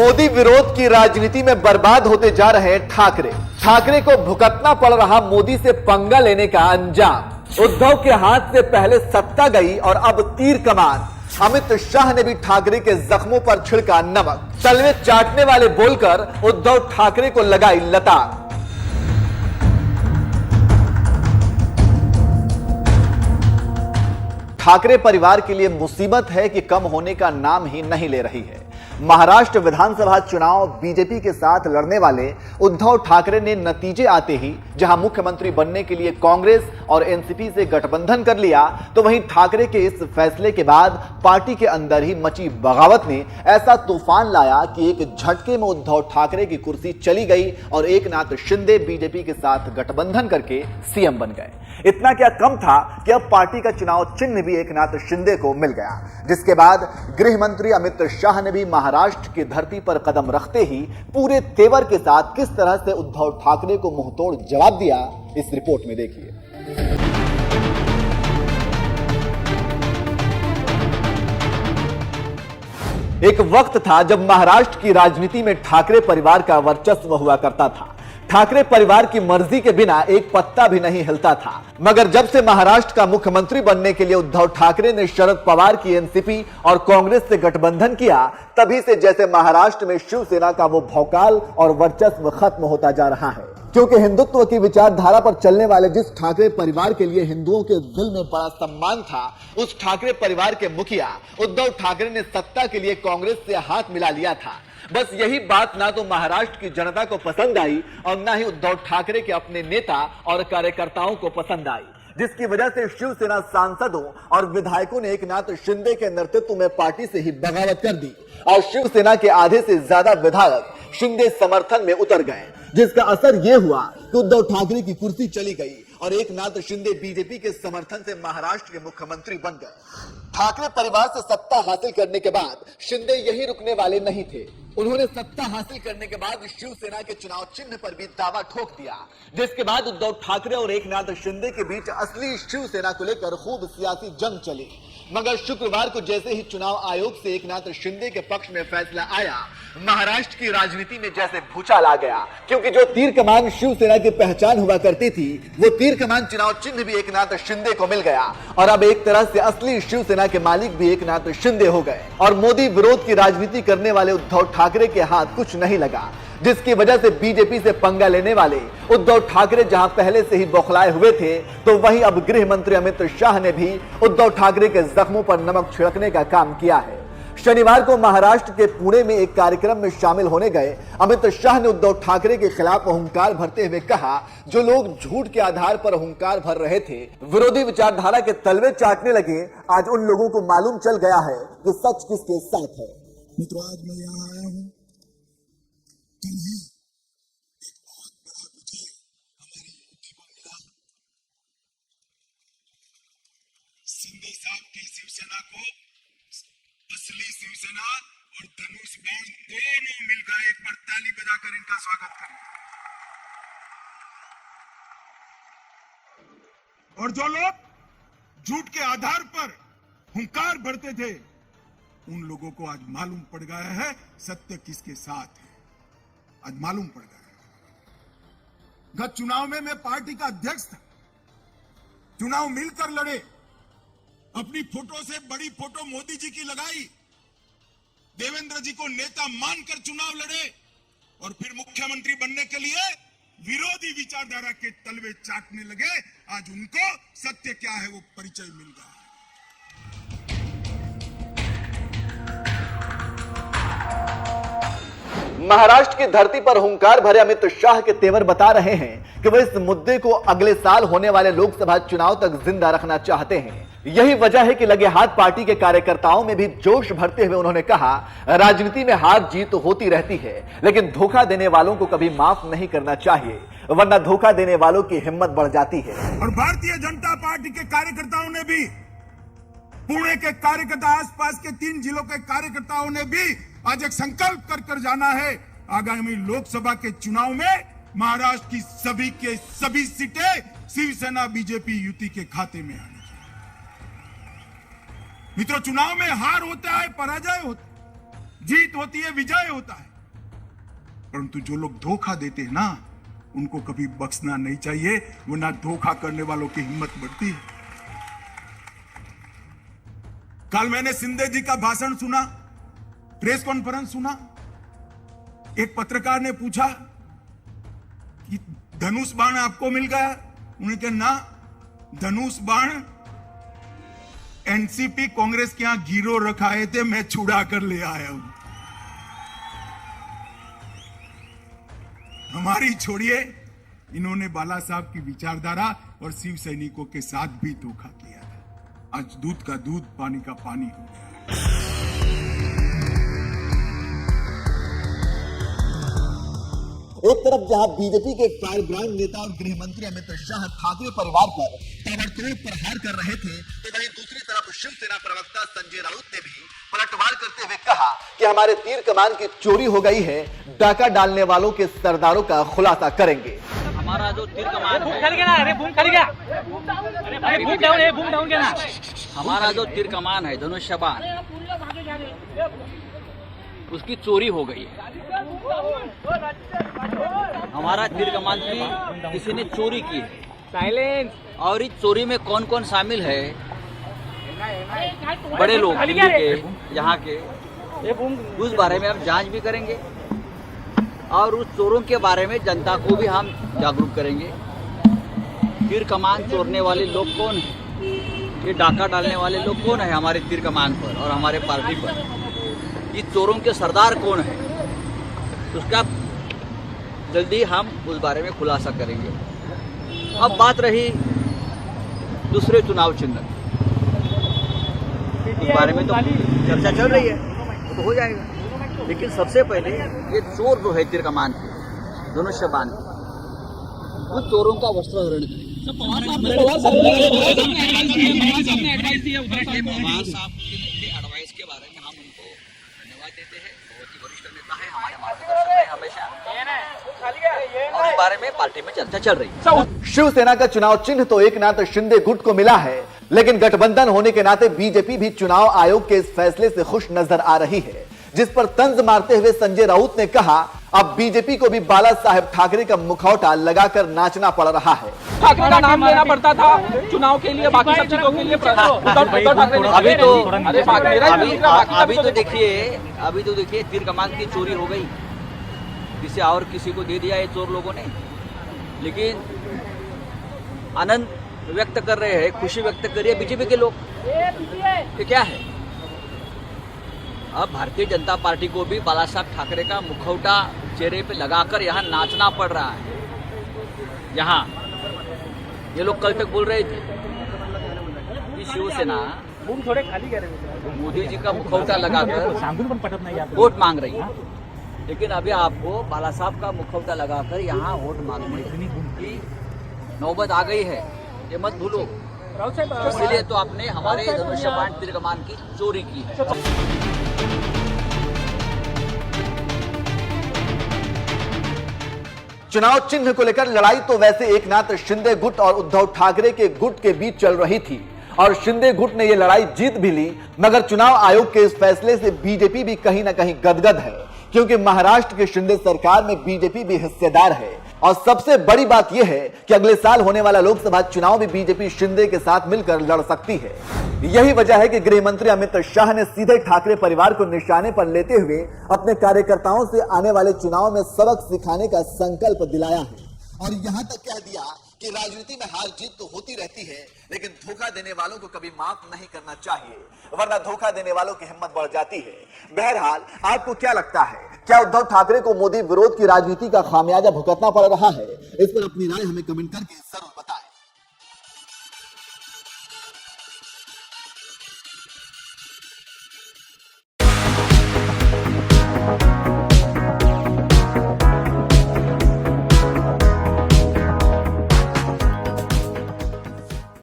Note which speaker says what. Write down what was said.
Speaker 1: मोदी विरोध की राजनीति में बर्बाद होते जा रहे ठाकरे। ठाकरे को भुगतना पड़ रहा मोदी से पंगा लेने का अंजाम। उद्धव के हाथ से पहले सत्ता गई और अब तीर कमान। अमित शाह ने भी ठाकरे के जख्मों पर छिड़का नमक। तलवे चाटने वाले बोलकर उद्धव ठाकरे को लगाई लताम। ठाकरे परिवार के लिए मुसीबत है कि कम होने का नाम ही नहीं ले रही है। महाराष्ट्र विधानसभा चुनाव बीजेपी के साथ लड़ने वाले उद्धव ठाकरे ने नतीजे आते ही जहां मुख्यमंत्री बनने के लिए कांग्रेस और एनसीपी से गठबंधन कर लिया, तो वहीं ठाकरे के इस फैसले के बाद पार्टी के अंदर ही मची बगावत ने ऐसा तूफान लाया कि एक झटके में उद्धव ठाकरे की कुर्सी चली गई और एकनाथ शिंदे बीजेपी के साथ गठबंधन करके सीएम बन गए। इतना क्या कम था कि अब पार्टी का चुनाव चिन्ह भी एकनाथ शिंदे को मिल गया, जिसके बाद गृह मंत्री अमित शाह ने भी महाराष्ट्र की धरती पर कदम रखते ही पूरे तेवर के साथ किस तरह से उद्धव ठाकरे को मुंहतोड़ जवाब दिया, इस रिपोर्ट में देखिए। एक वक्त था जब महाराष्ट्र की राजनीति में ठाकरे परिवार का वर्चस्व हुआ करता था। ठाकरे परिवार की मर्जी के बिना एक पत्ता भी नहीं हिलता था। मगर जब से महाराष्ट्र का मुख्यमंत्री बनने के लिए उद्धव ठाकरे ने शरद पवार की एनसीपी और कांग्रेस से गठबंधन किया, तभी से जैसे महाराष्ट्र में शिवसेना का वो भौकाल और वर्चस्व खत्म होता जा रहा है। क्योंकि हिंदुत्व की विचारधारा पर चलने वाले जिस ठाकरे परिवार के लिए हिंदुओं के दिल में बड़ा सम्मान था, उस ठाकरे परिवार के मुखिया उद्धव ठाकरे ने सत्ता के लिए कांग्रेस से हाथ मिला लिया था। बस यही बात ना तो महाराष्ट्र की जनता को पसंद आई और ना ही उद्धव ठाकरे के अपने नेता और कार्यकर्ताओं को पसंद आई, जिसकी वजह से शिवसेना सांसदों और विधायकों ने एकनाथ शिंदे के नेतृत्व में पार्टी से ही बगावत कर दी और शिवसेना के आधे से ज्यादा विधायक शिंदे समर्थन में उतर गए, जिसका असर यह हुआ कि उद्धव ठाकरे की कुर्सी चली गई और एकनाथ शिंदे बीजेपी के समर्थन से महाराष्ट्र के मुख्यमंत्री बन गए। ठाकरे परिवार से सत्ता हासिल करने के बाद शिंदे यही रुकने वाले नहीं थे। उन्होंने सत्ता हासिल करने के बाद शिवसेना के चुनाव चिन्ह पर भी दावा ठोक दिया, जिसके बाद उद्धव ठाकरे और एकनाथ शिंदे के बीच असली शिवसेना को लेकर खूब सियासी जंग चली। मगर शुक्रवार को जैसे ही चुनाव आयोग से एकनाथ शिंदे के पक्ष में फैसला आया, महाराष्ट्र की राजनीति में जैसे भूचाल आ गया। क्योंकि जो तीर कमान शिवसेना की पहचान हुआ करती थी, वो तीर कमान चुनाव चिन्ह भी एकनाथ शिंदे को मिल गया और अब एक तरह से असली शिवसेना के मालिक भी एकनाथ शिंदे हो गए और मोदी विरोध की राजनीति करने वाले उद्धव ठाकरे के हाथ कुछ नहीं लगा, जिसकी वजह से बीजेपी से पंगा लेने वाले उद्धव ठाकरे जहां पहले से ही बौखलाए हुए थे, तो वहीं अब गृह मंत्री अमित शाह ने भी उद्धव ठाकरे के जख्मों पर नमक छिड़कने का काम किया है। शनिवार को महाराष्ट्र के पुणे में एक कार्यक्रम में शामिल होने गए अमित शाह ने उद्धव ठाकरे के खिलाफ हुंकार भरते हुए कहा, जो लोग झूठ के आधार पर हुंकार भर रहे थे, विरोधी विचारधारा के तलवे चाटने लगे, आज उन लोगों को मालूम चल गया है कि सच किसके साथ है।
Speaker 2: मित्रों, आज मैं यहाँ आया हूँ शिंदे साहब की शिवसेना को असली शिवसेना और धनुष बाण दोनों मिल गए। एक बार ताली बजाकर इनका स्वागत करें। और जो लोग झूठ के आधार पर हुंकार भरते थे, उन लोगों को आज मालूम पड़ गया है सत्य किसके साथ है। आज मालूम पड़ गया है। गत चुनाव में मैं पार्टी का अध्यक्ष था। चुनाव मिलकर लड़े, अपनी फोटो से बड़ी फोटो मोदी जी की लगाई, देवेंद्र जी को नेता मानकर चुनाव लड़े और फिर मुख्यमंत्री बनने के लिए विरोधी विचारधारा के तलवे चाटने लगे। आज उनको सत्य क्या है वो परिचय मिल गया।
Speaker 1: महाराष्ट्र की धरती पर हुंकार भरे अमित शाह के तेवर बता रहे हैं कि वह इस मुद्दे को अगले साल होने वाले लोकसभा चुनाव तक जिंदा रखना चाहते हैं। यही वजह है कि लगे हाथ पार्टी के कार्यकर्ताओं में भी जोश भरते हुए उन्होंने कहा, राजनीति में हार जीत होती रहती है, लेकिन धोखा देने वालों को कभी माफ नहीं करना चाहिए, वरना धोखा देने वालों की हिम्मत बढ़ जाती है।
Speaker 2: और भारतीय जनता पार्टी के कार्यकर्ताओं ने भी, पुणे के कार्यकर्ता, आसपास के 3 जिलों के कार्यकर्ताओं ने भी आज एक संकल्प कर जाना है, आगामी लोकसभा के चुनाव में महाराष्ट्र की सभी सीटें शिवसेना बीजेपी युति के खाते में आनी चाहिए। मित्रों, चुनाव में हार होता है, पराजय होता है, जीत होती है, विजय होता है, परंतु जो लोग धोखा देते हैं ना, उनको कभी बख्शना नहीं चाहिए, वरना धोखा करने वालों की हिम्मत बढ़ती है। कल मैंने शिंदे जी का भाषण सुना, प्रेस कॉन्फ्रेंस सुना। एक पत्रकार ने पूछा कि धनुष बाण आपको मिल गया? उन्होंने कहा ना, धनुष बाण एनसीपी कांग्रेस के यहां गिरो रखाए थे, मैं छुड़ा कर ले आया हूं। हमारी छोड़िए, इन्होंने बाला साहब की विचारधारा और शिव सैनिकों के साथ भी धोखा किया था। आज दूध का दूध, पानी का पानी हो गया।
Speaker 1: एक तरफ जहां बीजेपी के फायर ब्रांड नेता और गृह मंत्री अमित शाह ठाकरे परिवार पर ताबड़तोड़ प्रहार कर रहे थे, तो वहीं दूसरी तरफ शिवसेना प्रवक्ता संजय राउत ने भी पलटवार करते हुए कहा कि हमारे तीर कमान की चोरी हो गई है, डाका डालने वालों के सरदारों का खुलासा करेंगे।
Speaker 3: हमारा जो तीर कमान हमारा जो तीर कमान है, धनुष बाण, उसकी चोरी हो गई है। हमारा तीर कमान की किसी ने चोरी की है। साइलेंस। और इस चोरी में कौन कौन शामिल है, बड़े लोग दिल्ली के, यहाँ के, उस बारे में हम जांच भी करेंगे और उस चोरों के बारे में जनता को भी हम जागरूक करेंगे। तीर कमान चोरने वाले लोग कौन है, ये डाका डालने वाले लोग कौन है हमारे तीर कमान पर और हमारे पार्टी पर, ये चोरों के सरदार कौन है, उसका जल्दी हम उस बारे में खुलासा करेंगे। अब बात रही दूसरे चुनाव चिन्ह, उस बारे में तो चर्चा चल रही है, वो तो हो जाएगा। लेकिन सबसे पहले ये चोर जो है तीर कमान के, धनुष बाण के, उन चोरों का वस्त्रहरण करें। पवार साहब ने एडवाइस के बारे में हम उनको धन्यवाद देते हैं। बहुत ही वरिष्ठ नेता है, हमारे मार्गदर्शन में हमेशा, और इस बारे में पार्टी में चर्चा चल रही है।
Speaker 1: शिवसेना का चुनाव चिन्ह तो एक नाथ शिंदे गुट को मिला है, लेकिन गठबंधन होने के नाते बीजेपी भी चुनाव आयोग के इस फैसले से खुश नजर आ रही है, जिस पर तंज मारते हुए संजय राउत ने कहा अब बीजेपी को भी बाला साहेब ठाकरे का मुखौटा लगाकर नाचना पड़ रहा है।
Speaker 4: ठाकरे का नाम लेना पड़ता था चुनाव के लिए, बाकी सब चीजों के लिए
Speaker 3: अभी तो देखिए तीर कमान की चोरी हो गई, किसी और किसी को दे दिया ये चोर लोगों ने। लेकिन आनंद व्यक्त कर रहे हैं, खुशी व्यक्त कर रही है बीजेपी के लोग। ये क्या है, अब भारतीय जनता पार्टी को भी बाला साहब ठाकरे का मुखौटा चेहरे पे लगाकर यहाँ नाचना पड़ रहा है। यहाँ ये लोग कल तक बोल रहे थे कि शिवसेना मोदी जी का मुखौटा लगाकर वोट मांग रही है, लेकिन अभी आपको बाला साहब का मुखौटा लगाकर यहाँ वोट मांगने की नौबत आ गई है, ये मत भूलो। इसलिए तो आपने हमारे धनुष बाण तीर कमान की चोरी की है।
Speaker 1: चुनाव चिन्ह को लेकर लड़ाई तो वैसे एक नाथ शिंदे गुट और उद्धव ठाकरे के गुट के बीच चल रही थी और शिंदे गुट ने यह लड़ाई जीत भी ली, मगर चुनाव आयोग के इस फैसले से बीजेपी भी कहीं ना कहीं गदगद है, क्योंकि महाराष्ट्र की शिंदे सरकार में बीजेपी भी हिस्सेदार है। और सबसे बड़ी बात यह है कि अगले साल होने वाला लोकसभा चुनाव भी बीजेपी शिंदे के साथ मिलकर लड़ सकती है। यही वजह है कि गृह मंत्री अमित शाह ने सीधे ठाकरे परिवार को निशाने पर लेते हुए अपने कार्यकर्ताओं से आने वाले चुनाव में सबक सिखाने का संकल्प दिलाया है और यहां तक कह दिया कि राजनीति में हार जीत तो होती रहती है, लेकिन धोखा देने वालों को कभी माफ नहीं करना चाहिए, वरना धोखा देने वालों की हिम्मत बढ़ जाती है। बहरहाल आपको क्या लगता है, क्या उद्धव ठाकरे को मोदी विरोध की राजनीति का खामियाजा भुगतना पड़ रहा है? इस पर अपनी राय हमें कमेंट करके जरूर